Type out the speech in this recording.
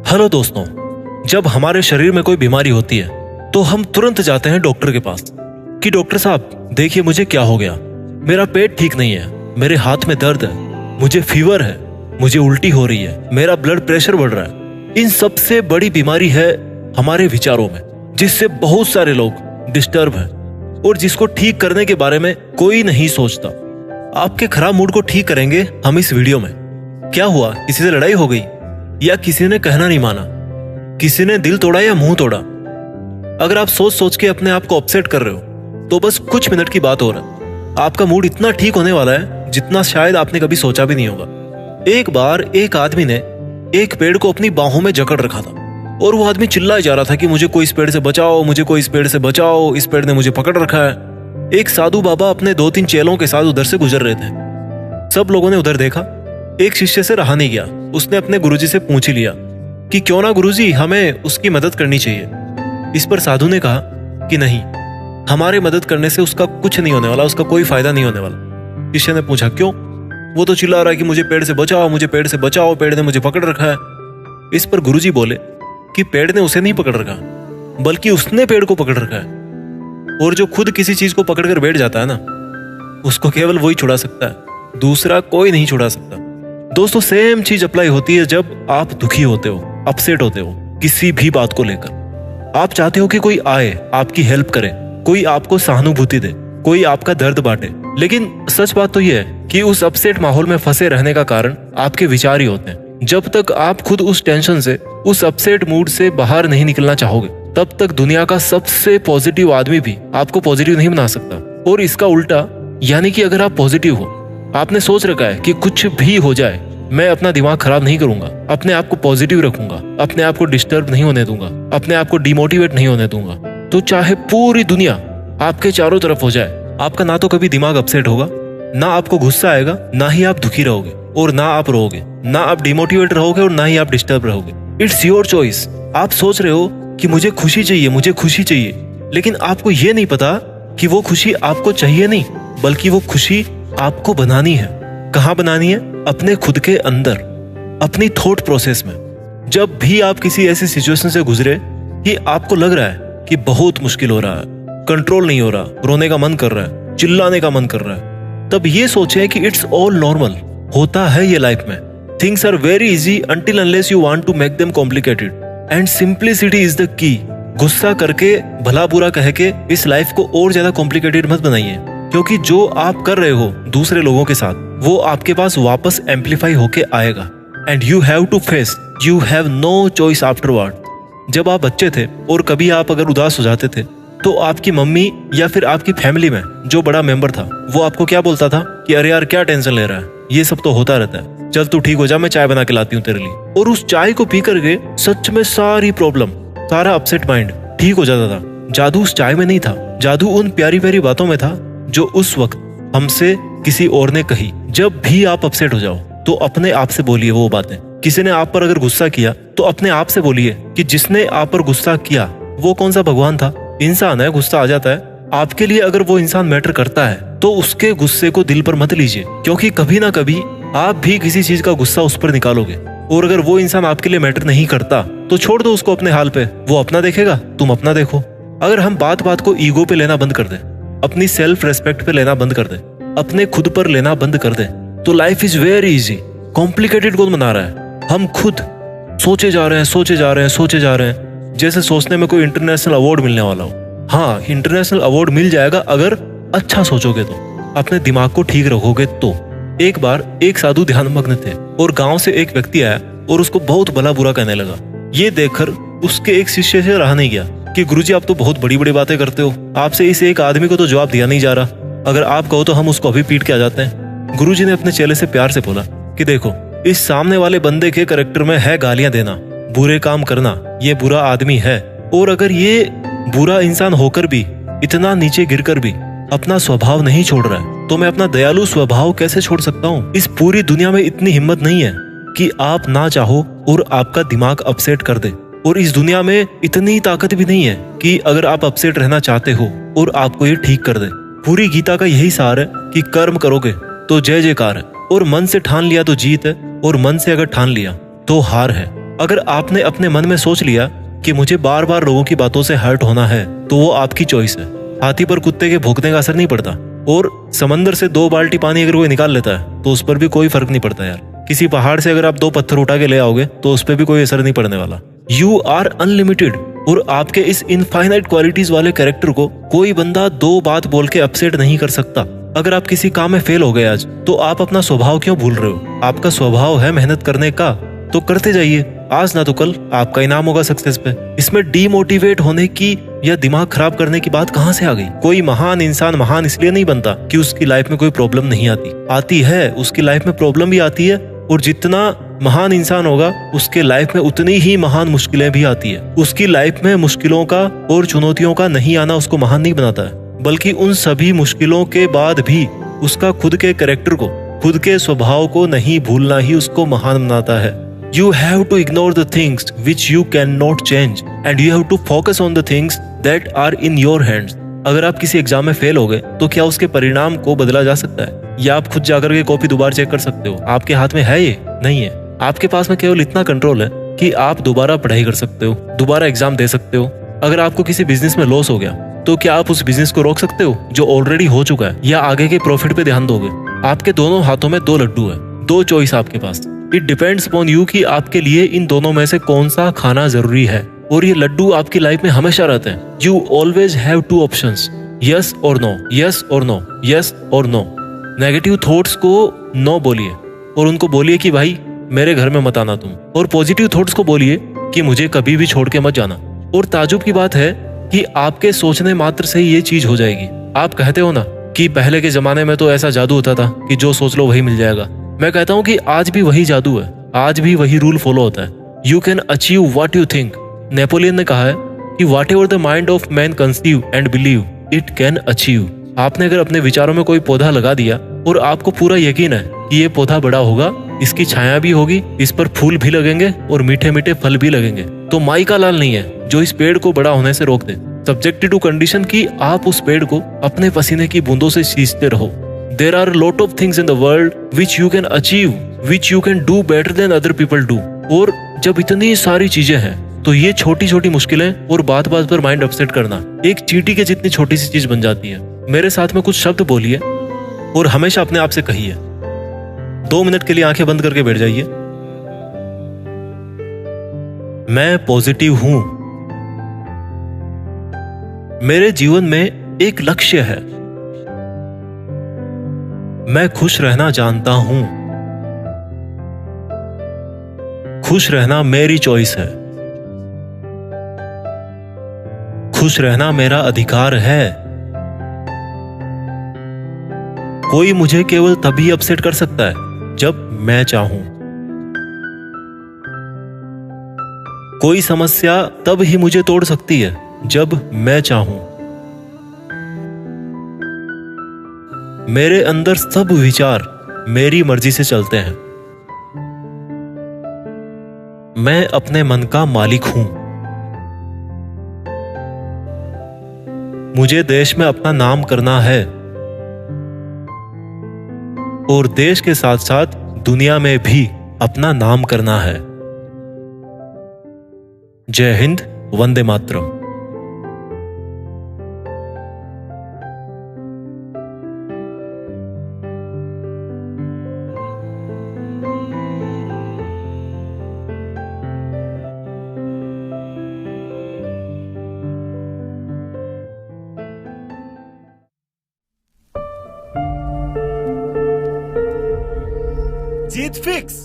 Hello दोस्तों, जब हमारे शरीर में कोई बीमारी होती है तो हम तुरंत जाते हैं डॉक्टर के पास कि डॉक्टर साहब देखिए मुझे क्या हो गया, मेरा पेट ठीक नहीं है, मेरे हाथ में दर्द है, मुझे फीवर है, मुझे उल्टी हो रही है, मेरा ब्लड प्रेशर बढ़ रहा है। इन सबसे बड़ी बीमारी है हमारे विचारों में, जिससे बहुत सारे लोग डिस्टर्ब हैं और जिसको ठीक करने के बारे में कोई नहीं सोचता। आपके खराब मूड को ठीक करेंगे हम इस वीडियो में। क्या हुआ, किसी से लड़ाई हो गई या किसी ने कहना नहीं माना, किसी ने दिल तोड़ा या मुंह तोड़ा। अगर आप सोच सोच के अपने आप को अपसेट कर रहे हो तो बस कुछ मिनट की बात हो रहा है, आपका मूड इतना ठीक होने वाला है जितना शायद आपने कभी सोचा भी नहीं होगा। एक बार एक आदमी ने एक पेड़ को अपनी बाहों में जकड़ रखा था और वो आदमी चिल्लाए जा रहा था कि मुझे कोई इस पेड़ से बचाओ, मुझे कोई इस पेड़ से बचाओ, इस पेड़ ने मुझे पकड़ रखा है। एक साधु बाबा अपने 2-3 चेलों के साथ उधर से गुजर रहे थे। सब लोगों ने उधर देखा, एक शिष्य से रहा नहीं गया। उसने अपने गुरुजी से पूछ ही लिया कि क्यों ना गुरुजी, हमें उसकी मदद करनी चाहिए। इस पर साधु ने कहा कि नहीं, हमारे मदद करने से उसका कुछ नहीं होने वाला, उसका कोई फायदा नहीं होने वाला। शिष्य ने पूछा क्यों? वो तो चिल्ला रहा है कि मुझे पेड़ से बचाओ, मुझे पेड़ से बचाओ, पेड़ ने मुझे पकड़ रखा है। इस पर गुरुजी बोले कि पेड़ ने उसे नहीं पकड़ रखा, बल्कि उसने पेड़ को पकड़ रखा है। और जो खुद किसी चीज को पकड़कर बैठ जाता है ना, उसको केवल वही छुड़ा सकता है, दूसरा कोई नहीं छुड़ा सकता। दोस्तों, सेम चीज अप्लाई होती है जब आप दुखी होते हो, अपसेट होते हो किसी भी बात को लेकर। आप चाहते हो कि कोई आए, आपकी हेल्प करे, कोई आपको सहानुभूति दे, कोई आपका दर्द बांटे। लेकिन सच बात तो यह है कि उस अपसेट माहौल में फंसे रहने का कारण आपके विचार ही होते हैं। जब तक आप खुद उस टेंशन से, उस अपसेट मूड से बाहर नहीं निकलना चाहोगे, तब तक दुनिया का सबसे पॉजिटिव आदमी भी आपको पॉजिटिव नहीं बना सकता। और इसका उल्टा, यानी कि अगर आप पॉजिटिव हो, आपने सोच रखा है कि कुछ भी हो जाए मैं अपना दिमाग खराब नहीं करूंगा, अपने आप को पॉजिटिव रखूंगा, अपने आप को डिस्टर्ब नहीं होने दूंगा, अपने आप को डिमोटिवेट नहीं होने दूंगा, तो चाहे पूरी दुनिया आपके चारों तरफ हो जाए, आपका ना तो कभी दिमाग अपसेट होगा, ना आपको गुस्सा आएगा, ना ही आप दुखी रहोगे, और ना आप रोओगे, ना आप डिमोटिवेट रहोगे, और ना ही आप डिस्टर्ब रहोगे। It's your choice. आप सोच रहे हो कि मुझे खुशी चाहिए, मुझे खुशी चाहिए, लेकिन आपको ये नहीं पता कि वो खुशी आपको चाहिए नहीं, बल्कि वो खुशी आपको बनानी है। कहाँ बनानी है? अपने खुद के अंदर, अपनी थॉट प्रोसेस में। जब भी आप किसी ऐसी सिचुएशन से गुजरे कि आपको लग रहा है कि बहुत मुश्किल हो रहा है, कंट्रोल नहीं हो रहा, रोने का मन कर रहा है, चिल्लाने का मन कर रहा है, तब ये सोचें कि इट्स ऑल नॉर्मल। होता है ये लाइफ में। Things are very easy until unless you want to make them complicated, and simplicity is the key. गुस्सा करके, भला बुरा कह के इस लाइफ को और ज्यादा कॉम्प्लिकेटेड मत बनाइए, क्योंकि जो आप कर रहे हो दूसरे लोगों के साथ, वो आपके पास वापस एम्पलीफाई होके आएगा। And you have to face, you have no choice afterward. जब आप बच्चे थे और कभी आप अगर उदास हो जाते थे, तो आपकी मम्मी या फिर आपकी फैमिली में जो बड़ा मेंबर था, वो आपको क्या बोलता था कि अरे यार क्या टेंशन ले रहा है, ये सब तो होता रहता है, चल तू ठीक हो जा, मैं चाय बना के लाती हूँ तेरे लिए। और उस चाय को पी करके सच में सारी प्रॉब्लम, सारा अपसेट माइंड ठीक हो जाता था। जादू उस चाय में नहीं था, जादू उन प्यारी प्यारी बातों में था जो उस वक्त हमसे किसी और ने कही। जब भी आप अपसेट हो जाओ तो अपने आप से बोलिए वो बातें। किसी ने आप पर अगर गुस्सा किया तो अपने आप से बोलिए कि जिसने आप पर गुस्सा किया वो कौन सा भगवान था? इंसान है, गुस्सा आ जाता है। आपके लिए अगर वो इंसान मैटर करता है तो उसके गुस्से को दिल पर मत लीजिए, क्योंकि कभी ना कभी आप भी किसी चीज का गुस्सा उस पर निकालोगे। और अगर वो इंसान आपके लिए मैटर नहीं करता तो छोड़ दो उसको अपने हाल पे, वो अपना देखेगा, तुम अपना देखो। अगर हम बात बात को ईगो पे लेना बंद कर दें, अपनी सेल्फ रेस्पेक्ट पे लेना बंद कर दे, अपने खुद पर लेना बंद कर दे, तो life is very easy. Complicated कौन बना रहा है? हम खुद सोचे जा रहे हैं, सोचे जा रहे हैं, सोचे जा रहे हैं, जैसे सोचने में कोई इंटरनेशनल अवार्ड मिलने वाला हो। हाँ, इंटरनेशनल अवार्ड मिल जाएगा अगर अच्छा सोचोगे तो, अपने दिमाग को ठीक रखोगे तो। एक बार एक साधु ध्यानमग्न थे और गांव से एक व्यक्ति आया और उसको बहुत भला बुरा कहने लगा। ये देखकर उसके एक शिष्य से रहा नहीं गया कि गुरुजी आप तो बहुत बड़ी बड़ी बातें करते हो, आपसे इस एक आदमी को तो जवाब दिया नहीं जा रहा, अगर आप कहो तो हम उसको अभी पीट के आ जाते हैं। गुरुजी ने अपने चेले से प्यार से बोला कि देखो, इस सामने वाले बंदे के कैरेक्टर में है गालियां देना, बुरे काम करना, ये बुरा आदमी है। और अगर ये बुरा इंसान होकर भी, इतना नीचे गिरकर भी अपना स्वभाव नहीं छोड़ रहा है, तो मैं अपना दयालु स्वभाव कैसे छोड़ सकता हूँ? इस पूरी दुनिया में इतनी हिम्मत नहीं है कि आप ना चाहो और आपका दिमाग अपसेट कर दे, और इस दुनिया में इतनी ताकत भी नहीं है कि अगर आप अपसेट रहना चाहते हो और आपको ये ठीक कर दे। पूरी गीता का यही सार है कि कर्म करोगे तो जय जयकार है, और मन से ठान लिया तो जीत है, और मन से अगर ठान लिया तो हार है। अगर आपने अपने मन में सोच लिया कि मुझे बार बार लोगों की बातों से हर्ट होना है, तो वो आपकी चॉइस है। हाथी पर कुत्ते के भौंकने का असर नहीं पड़ता, और समंदर से 2 बाल्टी पानी अगर कोई निकाल लेता है तो उस पर भी कोई फर्क नहीं पड़ता यार। किसी पहाड़ से अगर आप 2 पत्थर उठा के ले आओगे तो उस पर भी कोई असर नहीं पड़ने वाला। यू आर अनलिमिटेड, और आपके इस इनफाइनाइट क्वालिटीज वाले कैरेक्टर को कोई बंदा 2 बात बोल के अपसेट नहीं कर सकता। अगर आप किसी काम में फेल हो गए आज, तो आप अपना स्वभाव क्यों भूल रहे हो? आपका स्वभाव है मेहनत करने का, तो करते जाइए। आज ना तो कल आपका इनाम होगा सक्सेस पे। इसमें डीमोटिवेट होने की या दिमाग खराब करने की बात कहाँ से आ गई? कोई महान इंसान महान इसलिए नहीं बनता कि उसकी लाइफ में कोई प्रॉब्लम नहीं आती है, उसकी लाइफ में प्रॉब्लम भी आती है, और जितना महान इंसान होगा उसके लाइफ में उतनी ही महान मुश्किलें भी आती है। उसकी लाइफ में मुश्किलों का और चुनौतियों का नहीं आना उसको महान नहीं बनाता है, बल्कि उन सभी मुश्किलों के बाद भी उसका खुद के कैरेक्टर को, खुद के स्वभाव को नहीं भूलना ही उसको महान बनाता है। You have to ignore the things which you cannot change and you have to focus on the things that are in your hands. अगर आप किसी एग्जाम में फेल हो गए तो क्या उसके परिणाम को बदला जा सकता है? या आप खुद जाकर के कॉपी दोबारा चेक कर सकते हो? आपके हाथ में है ये? नहीं है। आपके पास में केवल इतना कंट्रोल है कि आप दोबारा पढ़ाई कर सकते हो, दोबारा एग्जाम दे सकते हो। अगर आपको किसी बिजनेस में लॉस हो गया तो क्या आप उस बिजनेस को रोक सकते हो जो ऑलरेडी हो चुका है, या आगे के प्रॉफिट पे ध्यान दोगे? आपके दोनों हाथों में 2 लड्डू है, 2 चॉइस आपके पास। इट डिपेंड्स अपॉन यू कि आपके लिए इन दोनों में से कौन सा खाना जरूरी है, और ये लड्डू आपकी लाइफ में हमेशा रहते हैं। You always have 2 options, yes और नो, यस और नो, यस और नो। नेगेटिव थॉट्स को नो बोलिए और उनको बोलिए कि भाई मेरे घर में मत आना तुम, और पॉजिटिव थॉट्स को बोलिए कि मुझे कभी भी छोड़ के मत जाना। और ताजुब की बात है कि आपके सोचने मात्र से ही ये चीज हो जाएगी। आप कहते हो ना कि पहले के जमाने में तो ऐसा जादू होता था कि जो सोच लो वही मिल जाएगा। मैं कहता हूँ कि आज भी वही जादू है, आज भी वही रूल फॉलो होता है। You can achieve what you think. Napoleon ने कहा है कि what ever the mind of man conceive and believe it can achieve. आपने अगर अपने विचारों में कोई पौधा लगा दिया और आपको पूरा यकीन है कि ये पौधा बड़ा होगा, इसकी छाया भी होगी, इस पर फूल भी लगेंगे और मीठे मीठे फल भी लगेंगे, तो माई का लाल नहीं है जो इस पेड़ को बड़ा होने से रोक दे, सब्जेक्टेड टू कंडीशन कि आप उस पेड़ को अपने पसीने की बूंदों से सींचते रहो। There are a lot of things in the world which you can achieve, which you can do better than other people do. और जब इतनी सारी चीजें हैं तो ये छोटी छोटी मुश्किलें और बात बात पर माइंड अपसेट करना एक चींटी के जितनी छोटी सी चीज बन जाती है। मेरे साथ में कुछ शब्द बोलिए और हमेशा अपने आप से कहिए। 2 मिनट के लिए आंखें बंद करके बैठ जाइए। मैं पॉजिटिव हूं। मेरे जीवन में एक लक्ष्य है। मैं खुश रहना जानता हूं। खुश रहना मेरी चॉइस है। खुश रहना मेरा अधिकार है। कोई मुझे केवल तभी अपसेट कर सकता है जब मैं चाहूं। कोई समस्या तब ही मुझे तोड़ सकती है जब मैं चाहूं। मेरे अंदर सब विचार मेरी मर्जी से चलते हैं। मैं अपने मन का मालिक हूं। मुझे देश में अपना नाम करना है और देश के साथ साथ दुनिया में भी अपना नाम करना है। जय हिंद, वंदे मातरम। जीत फिक्स।